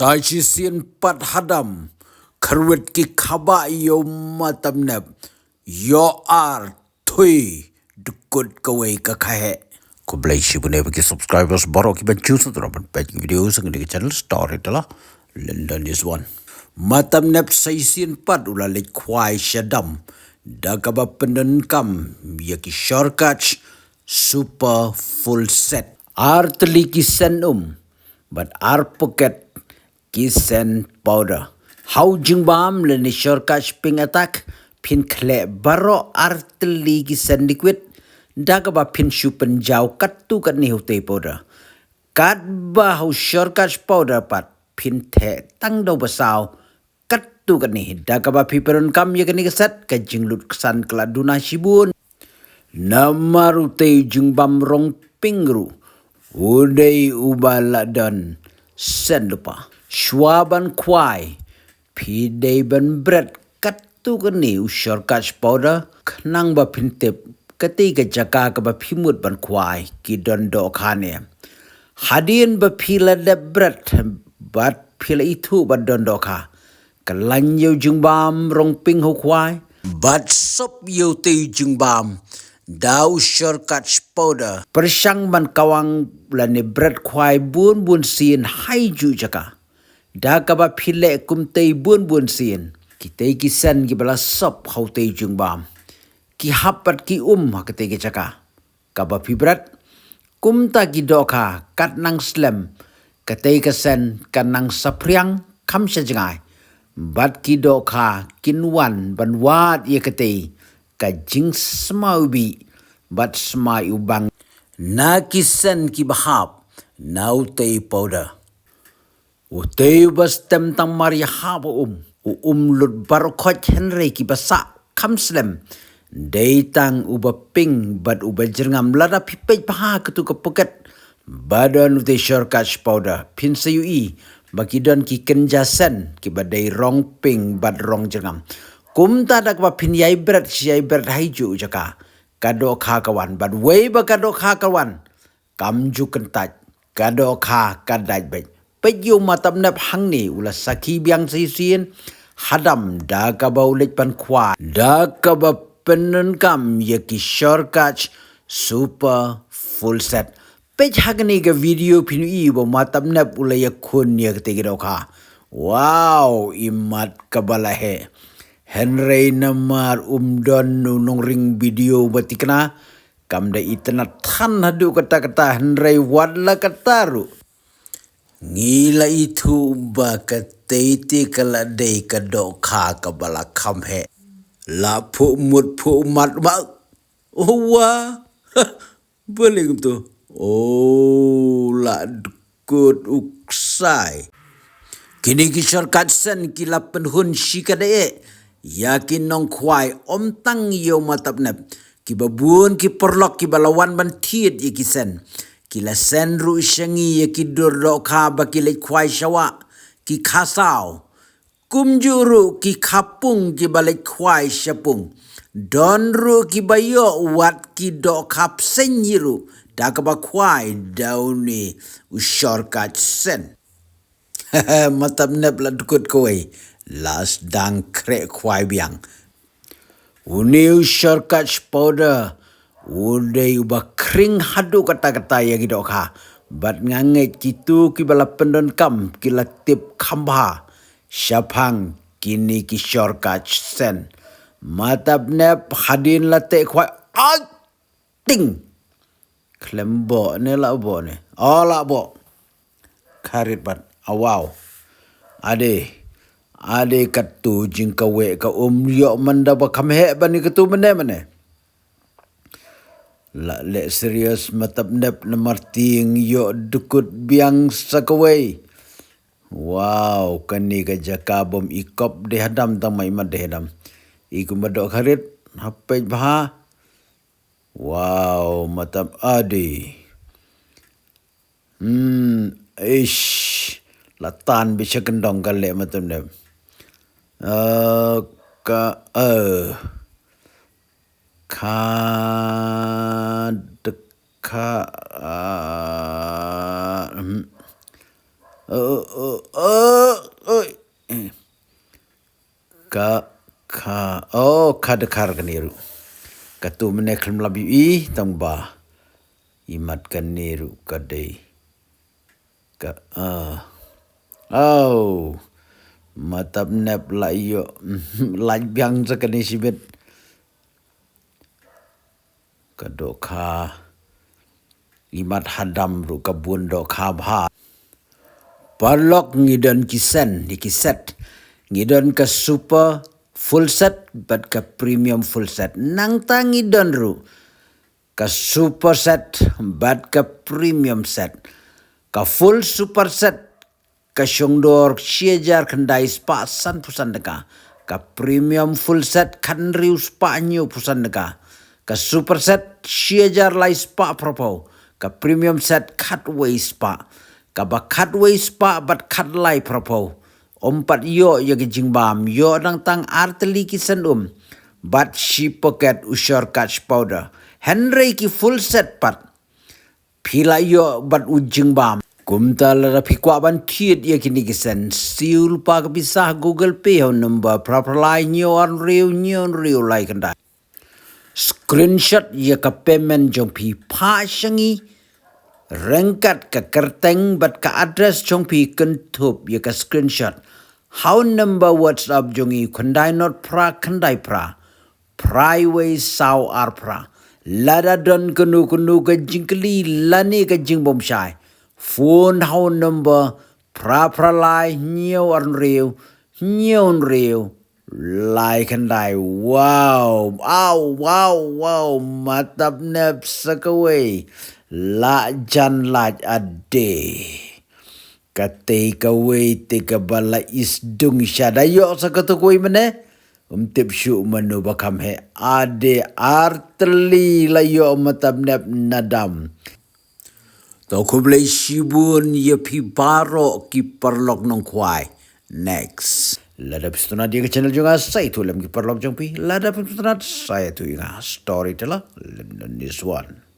Sajisian pat hadam kerwit ki khaba yo matamnap yo ar thui dukut kawai ka khahe ko blai shibune bagi subscribers baro ki banchu sutra ban page video sang di channel story tala London is one matamnap sajisian pat ula le khwai shadam dagaba pendan kam ya ki shortcut super full set artli ki sen but ar pocket Kisen powder. How jingbam le ni shortcut ping attack pin kle baro artli kisen liquid daga ba pin shupen jau katu kat ni hote powder. Kat ba how shortcut powder pat pin the tang do basau katu kat ni daga ba piperon kam ye kani keset ka jinglut kesan keladuna shibun. Namaru te jingbam rong pingru. Udai ubaladan sen lupa. Schwaban kwai, pidei ban bread katu kani shortcut powder knang ba pintip kati ka jaka ka ba pimut ban kwai ki dondo khane. Hadin ba pila de bread bat pila itu ba dondo kha. Kalan yo jingbam rong ping ho kwai bat sop yo te jingbam dau shortcut powder. Persang ban kawang lani bread kwai bun sin hai ju jaka. Da kaba pile kumtei bun sin kitei kisan ki bala sop hautei jungbam ki hapat ki hakatei ki jaka kaba pibrat kumta ki doka kat nang slam katei kasan kanang sapriang kam sajangai bat ki doka kinwan banwat ye katei ka jing smaubi bat smai ubang na kisan ki bahap nautei powder Utei bas tem tang maria haba lut barokot henry ki basa kamslem tang uba ping bad uba jerngam lada pipej paha ketu ke poket badan utei shortcut powder pin sayui bagi don ki kenjasan ki badai rong ping bad rong jerngam kumta dak ba pin yai berat haiju jaka kado kha kawan bad wei ba kado kha kawan kamju kentaj kado kha kadaj bai Peju matam nap hang ni ula saki biang sisien hadam da ka baulit pan kwa da ka ba penen kam ye ki shortcut super full set pej hagni ga video pinu I bo matam nap ula ya kun ye te gi ka wow imat kabala he Henry namar don nung ring video batikna kam da itna than hadu kata Henry wadla kataru Ngila itu ba katete kala dei ka do kha ka bala kham he la phu mut phu mat ba wa boleh gitu oh la good uksai kini ki shortcut sen ki la penhun shikade yakin nong khwai om tang yo matap nap ki babun ki perlok ki balawan ban thiet ye ki sen Kila senru shangi ya ki durdo ka bakile kwai shawa ki khasau kumjuru ki khapung ki balik kwai shapung donru ki bayo wat ki do khap senyiru dakaba kwai dauni shortcut sen matam nep la dukut koi last dang kre kwai biang uniu shortcut powder Udai uba kring hadu kata-kata ya gitu kha. Bat ngangai kitu ki bala pendon kam kila tip khamba. Syapang kini ki shortcut sen. Matab nep hadin late kwai ting. Klembo ne la bo ne. Oh la bo. Karit bat. Wow. Ade katu jingkawe ka yo mandaba kamhe bani katu mene. La le serius matab nep na marting yo dukut biang sakaway. Wow, kani ka jakabom ikop de hadam tang mai mad de hadam. Iku madok harit hapej baha. Wow, matab adi. Latan bisa kendong kale matab nep. Kadekar kaniru katu meneklam labi tang ba imat kaniru kadai matap nep la iyo laj biang sakani sibet kadoka imat hadam ru kabun do khabha parlok ngidon kisen di kiset ngidon ke super full set but ke premium full set nang ta ngidon ru ke super set but ke premium set ke full super set ke syongdor siejar kendai spa san pusan deka ke premium full set kan riu spa nyu pusan deka ke super set siejar lai spa propo ke premium set cutway spa ka ba cutway spa bat cut lai propo ompat yo ya jingbam yo dang tang arteli kisan bat she pocket usor catch powder henry ki full set pat pila yo bat ujingbam kumta la pikwa ban tiet ya kini kisan siul pa ka pisah Google Pay ho number proper line yo on real like kanda screenshot ya ka payment jong pi pa shangi rengkat ke kerteng bat ke address jong pi kentup ya ke screenshot how number WhatsApp jongi kandai not pra kandai pra private sau arpra lada don kenu ke jingkeli lani ke jingbom shai phone how number pra lai new on real lai kandai wow matap nep sakaway la jan laj ade kate kawai te kabala isdung syadayo sakatukui mene tip syu manu bakam he ade arteli layo matabnep nadam to kublai shibun ye pi baro ki perlok nong kwai next lada pistona dia ke channel juga saya tu lem ki perlok jong pi lada pistona saya tu inga storyteller this one